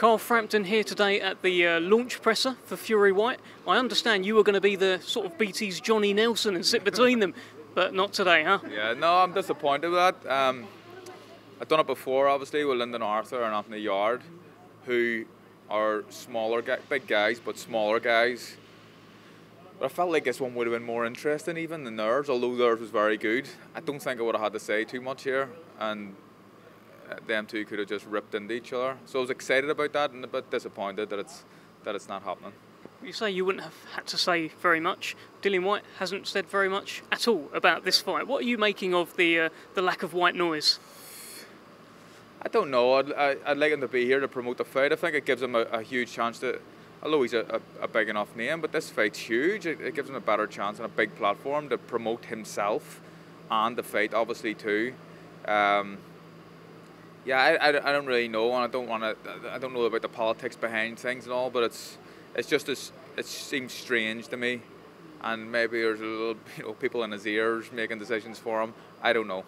Carl Frampton here today at the launch presser for Fury-Whyte. I understand you were going to be the sort of BT's Johnny Nelson and sit between them, but not today, huh? Yeah, no, I'm disappointed with that. I've done it before, obviously, with Lyndon Arthur and Anthony Yard, who are smaller, big guys, but smaller guys. But I felt like this one would have been more interesting even than theirs, although theirs was very good. I don't think I would have had to say too much here, and them two could have just ripped into each other. So I was excited about that and a bit disappointed that it's not happening. You say you wouldn't have had to say very much. Dillian Whyte hasn't said very much at all about this fight. What are you making of the lack of white noise? I don't know. I'd like him to be here to promote the fight. I think it gives him a huge chance to, although he's a big enough name, but this fight's huge. It gives him a better chance on a big platform to promote himself and the fight, obviously, too. Yeah, I don't really know, and I don't know about the politics behind things and all, but it seems strange to me, and maybe there's a little people in his ears making decisions for him. I don't know.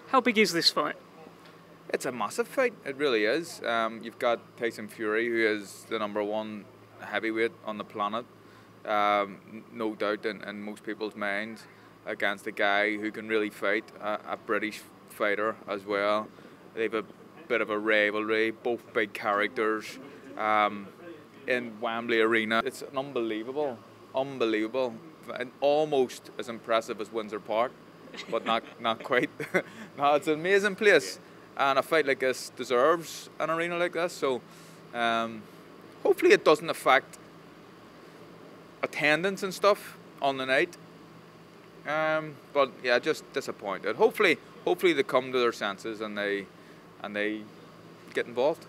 How big is this fight? It's a massive fight. It really is. You've got Tyson Fury, who is the #1 heavyweight on the planet, no doubt in most people's minds, against a guy who can really fight, a British fighter as well. They have a bit of a rivalry, both big characters in Wembley Arena. It's unbelievable, and almost as impressive as Windsor Park, but not quite. No, it's an amazing place, and a fight like this deserves an arena like this. So hopefully it doesn't affect attendance and stuff on the night. But yeah, just disappointed. Hopefully they come to their senses and they get involved.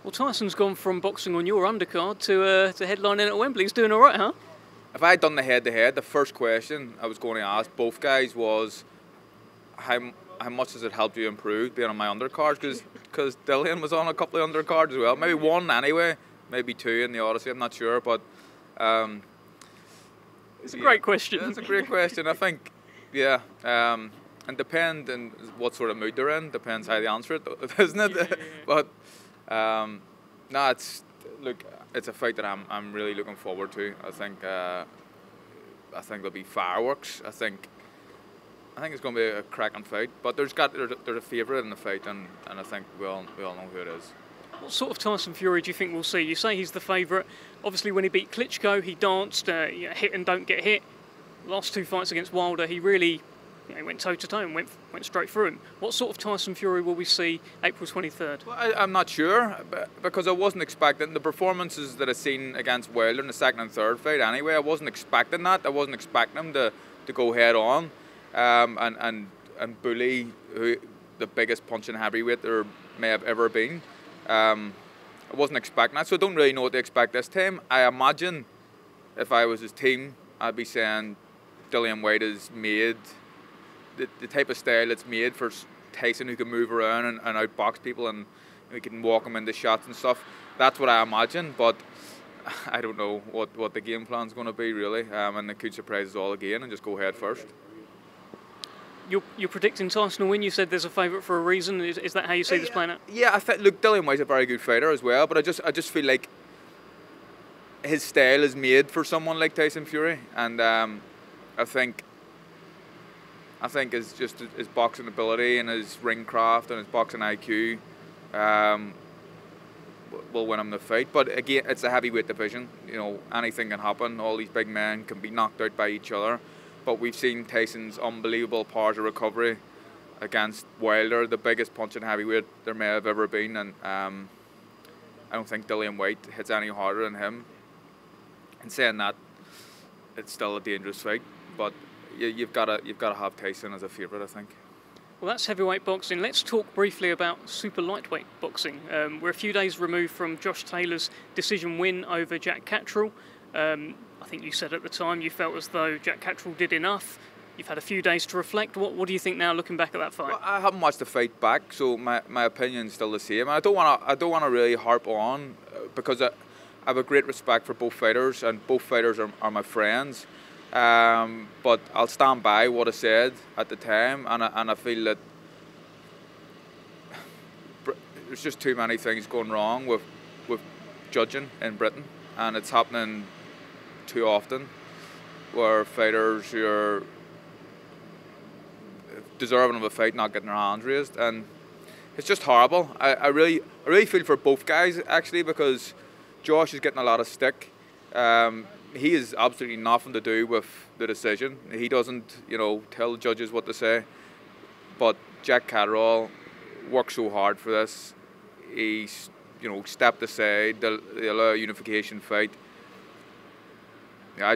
Well, Tyson's gone from boxing on your undercard to headlining at Wembley. He's doing all right, huh? If I had done the head-to-head, the first question I was going to ask both guys was, how much has it helped you improve being on my undercard? Because Dillian was on a couple of undercards as well, maybe one anyway, maybe two in the Odyssey. I'm not sure, but it's a great question. It's a great question. I think, yeah. And depend on what sort of mood they're in, depends how they answer it, isn't it? Yeah. But no, it's a fight that I'm really looking forward to. I think there'll be fireworks. I think it's going to be a cracking fight. But there's a favourite in the fight, and I think we all know who it is. What sort of Tyson Fury do you think we'll see? You say he's the favourite. Obviously, when he beat Klitschko, he danced, hit and don't get hit. Last two fights against Wilder, he really. He went toe-to-toe and went straight through him. What sort of Tyson Fury will we see April 23rd? Well, I'm not sure, because I wasn't expecting the performances that I've seen against Wilder in the second and third fight anyway. I wasn't expecting that. I wasn't expecting him to go head on and bully the biggest punching heavyweight there may have ever been. I wasn't expecting that, so I don't really know what to expect this time. I imagine if I was his team, I'd be saying Dillian Whyte is made... The type of style that's made for Tyson, who can move around and outbox people, and we can walk him into shots and stuff. That's what I imagine, but I don't know what the game plan's going to be really, and they could surprise us all again and just go head first. You're predicting Tyson will win. You said there's a favourite for a reason. Is that how you see this playing out? Yeah, I think. Look, Dillian Whyte's a very good fighter as well, but I just feel like his style is made for someone like Tyson Fury, and I think his boxing ability and his ring craft and his boxing IQ will win him the fight. But again, it's a heavyweight division. You know, anything can happen. All these big men can be knocked out by each other. But we've seen Tyson's unbelievable powers of recovery against Wilder, the biggest punching heavyweight there may have ever been. And I don't think Dillian Whyte hits any harder than him. And saying that, it's still a dangerous fight. But you've got to have Tyson as a favourite, I think. Well, that's heavyweight boxing. Let's talk briefly about super lightweight boxing. We're a few days removed from Josh Taylor's decision win over Jack Catterall. I think you said at the time you felt as though Jack Catterall did enough. You've had a few days to reflect. What do you think now, looking back at that fight? Well, I haven't watched the fight back, so my opinion's still the same. I don't want to really harp on because I have a great respect for both fighters, and both fighters are my friends. But I'll stand by what I said at the time, and I feel that there's just too many things going wrong with judging in Britain, and it's happening too often, where fighters who are deserving of a fight not getting their hands raised, and it's just horrible. I really feel for both guys actually, because Josh is getting a lot of stick. He has absolutely nothing to do with the decision. He doesn't, you know, tell the judges what to say. But Jack Catterall worked so hard for this. He's, you know, stepped aside. They allow a unification fight. Yeah,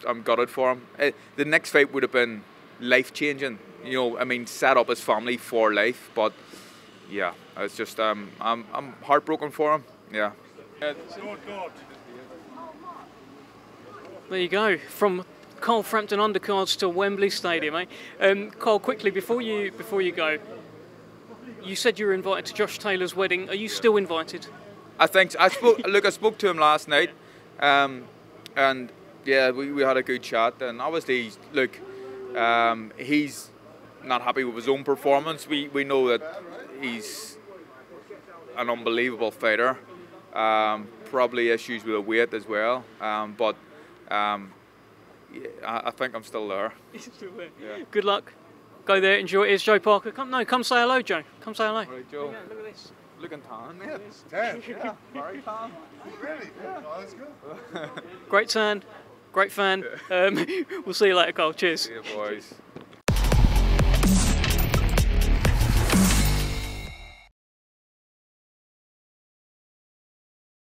I'm gutted for him. The next fight would have been life-changing. You know, I mean, set up his family for life. But yeah, it's just I'm heartbroken for him. Yeah. There you go, from Carl Frampton undercards to Wembley Stadium, eh? Carl, quickly before you go, you said you were invited to Josh Taylor's wedding. Are you still invited? I think I spoke to him last night, and yeah, we had a good chat. And obviously, look, he's not happy with his own performance. We know that he's an unbelievable fighter. Probably issues with the weight as well, but. Yeah, I think I'm still there. Still there. Yeah. Good luck. Go there, enjoy it. Here's Joe Parker. Come say hello, Joe. Come say hello. Right, Joe. Look at this. Looking tan, mate. Tan? Yeah, very tan. Really? Yeah. Oh, that's good. Great tan, great fan. We'll see you later, Carl. Cheers. See you, boys.